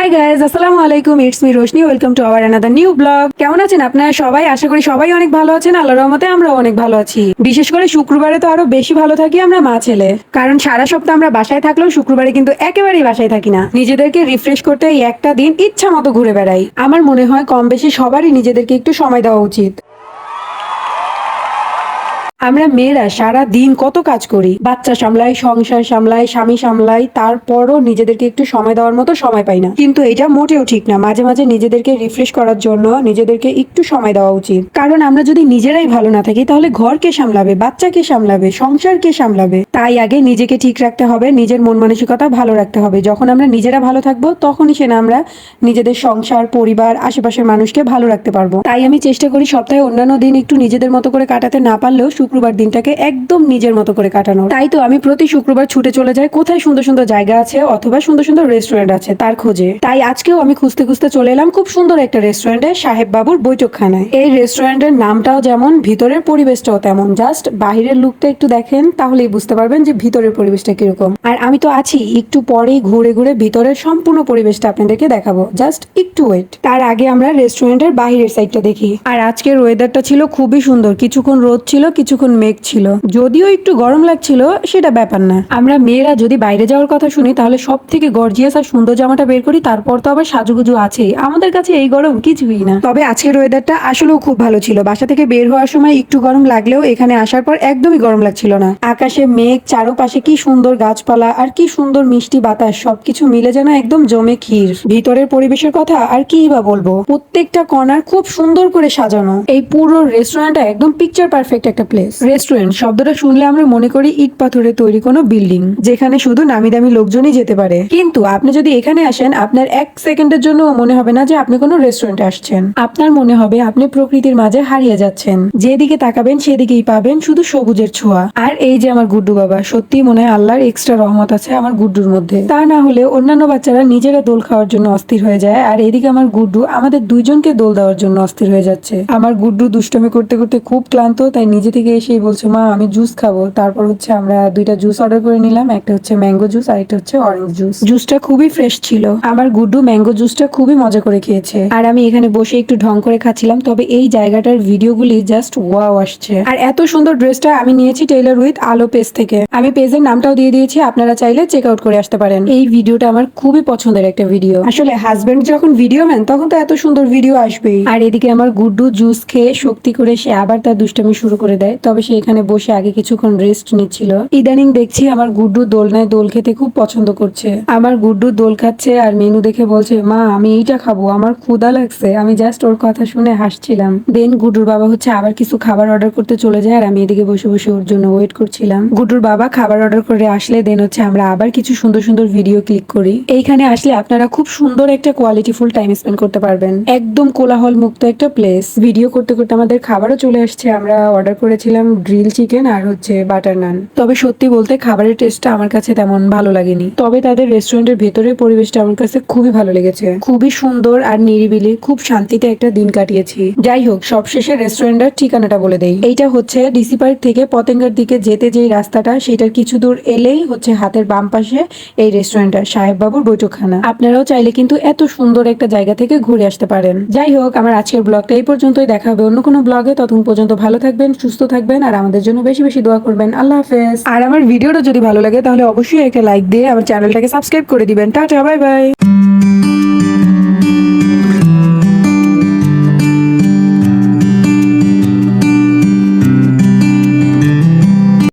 Hi guys, আসসালামু আলাইকুম। It's me Roshni. Welcome to our another new blog. কেমন আছেন আপনারা সবাই? আশা করি সবাই অনেক ভালো আছেন। আল্লাহর রহমতে আমরাও অনেক ভালো আছি। বিশেষ করে শুক্রবারে তো আরো বেশি ভালো থাকি আমরা মা ছেলে। কারণ সারা সপ্তাহ আমরা বাসায় থাকলেও শুক্রবারে কিন্তু একেবারেই বাসায় থাকি না। নিজেদেরকে রিফ্রেশ করতে এই একটা দিন ইচ্ছা মতো ঘুরে বেড়াই। আমার মনে হয় কম বেশি সবারই নিজেদেরকে একটু সময় দেওয়া উচিত। আমরা মেয়েরা সারা দিন কত কাজ করি, বাচ্চা সামলাই, সংসার সামলাই, স্বামী সামলাই, তারপরও নিজেদেরকে একটু সময় দেওয়ার মতো সময় পাই না। কিন্তু এটা মোটেও ঠিক না। মাঝে মাঝে নিজেদেরকে রিফ্রেশ করার জন্য নিজেদেরকে একটু সময় দেওয়া উচিত। কারণ আমরা যদি নিজেরাই ভালো না থাকি তাহলে ঘর কে সামলাবে, বাচ্চা কে সামলাবে, সংসার কে সামলাবে? তাই আগে নিজেকে ঠিক রাখতে হবে, নিজের মন মানসিকতা ভালো রাখতে হবে। যখন আমরা নিজেরা ভালো থাকবো তখনই সে না আমরা নিজেদের সংসার, পরিবার, আশেপাশের মানুষকে ভালো রাখতে পারবো। তাই আমি চেষ্টা করি সপ্তাহে অন্যান্য দিন একটু নিজেদের মতো করে কাটাতে না পারলেও শুক্রবার দিনটাকে একদম নিজের মতো করে কাটানো। তাই তো আমি প্রতি শুক্রবার ছুটে চলে যাই কোথায় সুন্দর সুন্দর জায়গা আছে অথবা সুন্দর সুন্দর রেস্টুরেন্ট আছে তার খোঁজে। তাই আজকেও আমি খুঁজতে খুঁজতে চলে এলাম খুব সুন্দর একটা রেস্টুরেন্টে, সাহেব বাবুর বৈঠকখানায়। এই রেস্টুরেন্টের নামটাও যেমন, ভিতরের পরিবেশটাও তেমন। জাস্ট বাহিরের লুকটা একটু দেখেন তাহলেই বুঝতে পারবেন যে ভিতরের পরিবেশটা কিরকম। আর আমি তো আছি, একটু পরেই ঘুরে ঘুরে ভিতরের সম্পূর্ণ পরিবেশটা আপনাদেরকে দেখাবো। জাস্ট একটু ওয়েট। তার আগে আমরা রেস্টুরেন্টের বাহিরের সাইডটা দেখি। আর আজকের ওয়েদারটা ছিল খুবই সুন্দর। কিছুক্ষণ রোদ ছিল, কিছুক্ষণ মেঘ ছিল। যদিও একটু গরম লাগছিল, সেটা ব্যাপার না। আমরা মেয়েরা যদি বাইরে যাওয়ার কথা শুনি তাহলে সব থেকে গর্জিয়াস আর সুন্দর জামাটা বের করি, তারপর তো আবার সাজুগুজু আছেই। আমাদের কাছে এই গরম কিছুই না। তবে আজকের ওয়েদারটা আসলেও খুব ভালো ছিল। বাসা থেকে বের হওয়ার সময় একটু গরম লাগলেও এখানে আসার পর একদমই গরম লাগছিল না। আকাশে মেঘ, চারপাশে কি সুন্দর গাছপালা আর কি সুন্দর মিষ্টি বাতাস, সবকিছু মিলে যেন একদম জমে ক্ষীর। ভিতরের পরিবেশের কথা আর কি বা বলবো। প্রত্যেকটা কর্নার খুব সুন্দর করে সাজানো। এই পুরো রেস্টুরেন্টটা একদম পিকচার পারফেক্ট একটা প্লেস। রেস্টুরেন্ট শব্দটা শুনলে আমরা মনে করি ইট পাথরে তৈরি কোনো বিল্ডিং, যেখানে শুধু নামি দামি লোকজনই যেতে পারে। কিন্তু আপনি যদি এখানে আসেন, আপনার এক সেকেন্ডের জন্য মনে হবে না যে আপনি কোনো রেস্টুরেন্টে আসছেন। আপনার মনে হবে আপনি প্রকৃতির মাঝে হারিয়ে যাচ্ছেন। যেদিকে তাকাবেন সেদিকেই পাবেন শুধু সবুজের ছোঁয়া। আর এই যে আমার গুড্ডু বাবা, সত্যি মনে হয় আল্লাহর এক্সট্রা রহমত আছে আমার গুড্ডুর মধ্যে। তা না হলে অন্যান্য বাচ্চারা নিজেরা দোল খাওয়ার জন্য অস্থির হয়ে যায়, আর এদিকে আমার গুড্ডু আমাদের দুইজনকে দোল দেওয়ার জন্য অস্থির হয়ে যাচ্ছে। আমার গুড্ডু দুষ্টমি করতে করতে খুব ক্লান্ত, তাই নিজে থেকে এসেই বলছে, মা আমি জুস খাবো। তারপর হচ্ছে আমরা দুইটা জুস অর্ডার করে নিলাম। একটা হচ্ছে ম্যাঙ্গো জুস আর একটা হচ্ছে অরেঞ্জ জুস। জুসটা খুবই ফ্রেশ ছিল। আমার গুড্ডু ম্যাঙ্গো জুসটা খুবই মজা করে খেয়েছে, আর আমি এখানে বসে একটু ঢং করে খাচ্ছিলাম। তবে এই জায়গাটার ভিডিওগুলি জাস্ট ওয়াও আসছে। আর এত সুন্দর ড্রেসটা আমি নিয়েছি টেইলর উইথ আলো পেজ থেকে। আমি পেজের নামটাও দিয়ে দিয়েছি, আপনারা চাইলে চেক আউট করে আসতে পারেন। এই ভিডিওটা আমার খুবই পছন্দের একটা ভিডিও। আসলে হাজবেন্ড যখন ভিডিও ম্যান তখন তো এত সুন্দর ভিডিও আসবেই। আর এদিকে আমার গুড্ডু জুস খেয়ে শক্তি করে সে আবার তার দুষ্টামি শুরু করে দেয়। তবে সে এখানে বসে আগে কিছুক্ষণ রেস্ট নিচ্ছিল। ইদানিং দেখছি আমার গুড্ডু দোলনায় দোল খেতে খুব পছন্দ করছে। আমার গুড্ডু দোল খাচ্ছে আর মেনু দেখে বলছে, মা আমি এইটা খাবো, আমার ক্ষুধা লাগছে। আমি জাস্ট ওর কথা শুনে হাসছিলাম। দেন গুড্ডুর বাবা হচ্ছে আবার কিছু খাবার অর্ডার করতে চলে যায়, আর আমি এদিকে বসে বসে ওর জন্য ওয়েট করছিলাম। গুড্ডুর বাবা খাবার অর্ডার করে আসলে দেন হচ্ছে আমরা আবার কিছু সুন্দর সুন্দর ভিডিও ক্লিক করি। এইখানে আসলে আপনারা খুব সুন্দর একটা কোয়ালিটি ফুল টাইম স্পেন্ড করতে পারবেন। একদম কোলাহল মুক্ত একটা প্লেস। ভিডিও করতে করতে আমাদের খাবারও চলে আসছে। আমরা অর্ডার করেছিলাম গ্রিল চিকেন আর হচ্ছে বাটার নান। তবে সত্যি বলতে খাবারের টেস্টটা আমার কাছে তেমন ভালো লাগেনি। তবে তাদের রেস্টুরেন্টের ভেতরের পরিবেশটা আমার কাছে খুবই ভালো লেগেছে। খুবই সুন্দর আর নিরিবিলি, খুব শান্তিতে একটা দিন কাটিয়েছি। যাই হোক, সবশেষে রেস্টুরেন্টের ঠিকানাটা বলে দেই। এইটা হচ্ছে ডিসি পার্ক থেকে পতেঙ্গার দিকে যেতে যে রাস্তাটা, সেটার কিছু দূর এলেই হচ্ছে হাতের বাম পাশে এই রেস্টুরেন্টটা, সাহেব বাবুর বৈঠকখানা। আপনারাও চাইলে কিন্তু এত সুন্দর একটা জায়গা থেকে ঘুরে আসতে পারেন। যাই হোক, আমার আজকের ব্লগটা এই পর্যন্তই। দেখা হবে অন্য কোনো ব্লগে। ততক্ষণ পর্যন্ত ভালো থাকবেন, সুস্থ থাকবেন, আর আমাদের জন্য বেশি বেশি দোয়া করবেন। আল্লাহ হাফেজ। আর আমার ভিডিওটা যদি ভালো লাগে তাহলে অবশ্যই একটা লাইক দিয়ে আমার চ্যানেলটাকে সাবস্ক্রাইব করে দিবেন। Tata, bye bye.